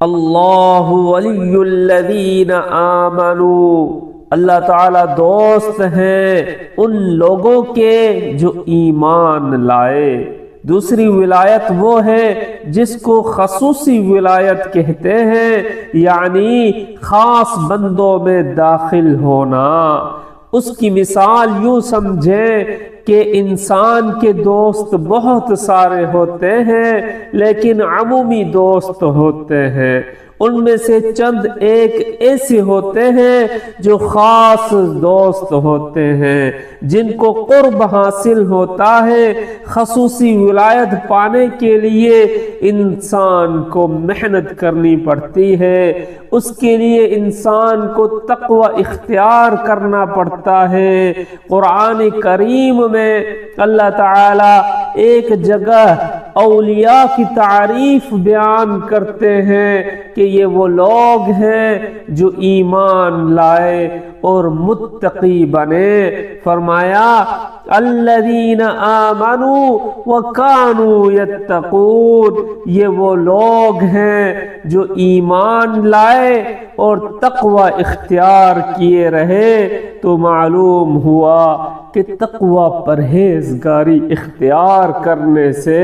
اللہ ولی الذین آمنوا، اللہ تعالیٰ دوست ہیں ان لوگوں کے جو ایمان لائے۔ دوسری ولایت وہ ہے جس کو خصوصی ولایت کہتے ہیں، یعنی خاص بندوں میں داخل ہونا۔ اس کی مثال یوں سمجھیں کہ انسان کے دوست بہت سارے ہوتے ہیں لیکن عمومی دوست ہوتے ہیں، ان میں سے چند ایک ایسے ہوتے ہیں جو خاص دوست ہوتے ہیں جن کو قرب حاصل ہوتا ہے۔ خصوصی ولایت پانے کے لیے انسان کو محنت کرنی پڑتی ہے، اس کے لیے انسان کو تقوی اختیار کرنا پڑتا ہے۔ قرآن کریم میں اللہ تعالی ایک جگہ اولیاء کی تعریف بیان کرتے ہیں کہ یہ وہ لوگ ہیں جو ایمان لائے اور متقی بنے۔ فرمایا الذین آمنوا وکانوا یتقون، یہ وہ لوگ ہیں جو ایمان لائے اور تقوی اختیار کیے رہے۔ تو معلوم ہوا کہ تقوی پرہیزگاری اختیار کرنے سے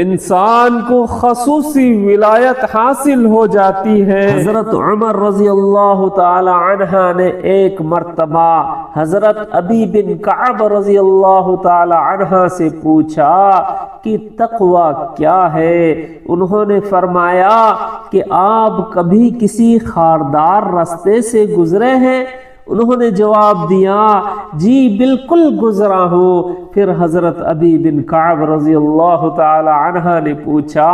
انسان کو خصوصی ولایت حاصل ہو جاتی ہے۔ حضرت عمر رضی اللہ تعالی عنہ نے ایک مرتبہ حضرت ابی بن کعب رضی اللہ تعالی عنہ سے پوچھا کہ تقوی کیا ہے؟ انہوں نے فرمایا کہ آپ کبھی کسی خاردار راستے سے گزرے ہیں؟ انہوں نے جواب دیا جی بالکل گزرا ہوں۔ پھر حضرت ابی بن کعب رضی اللہ تعالی عنہ نے پوچھا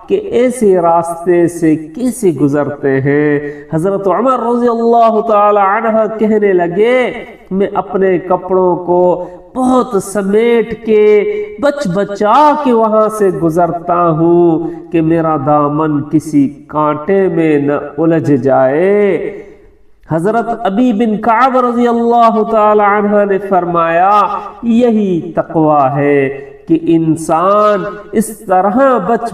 کہ ایسے راستے سے کیسے گزرتے ہیں؟ حضرت عمر رضی اللہ تعالی عنہ کہنے لگے میں اپنے کپڑوں کو بہت سمیٹ کے بچا کے وہاں سے گزرتا ہوں کہ میرا دامن کسی کانٹے میں نہ الجھ جائے۔ حضرت ابی بن کعب رضی اللہ تعالی عنہ نے فرمایا یہی تقوی ہے کہ انسان اس طرح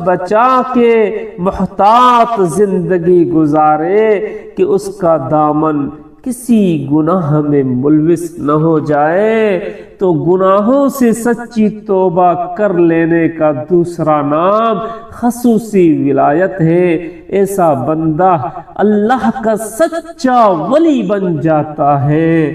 بچا کے محتاط زندگی گزارے کہ اس کا دامن کسی گناہ میں ملوث نہ ہو جائے۔ تو گناہوں سے سچی توبہ کر لینے کا دوسرا نام خصوصی ولایت ہے۔ ایسا بندہ اللہ کا سچا ولی بن جاتا ہے۔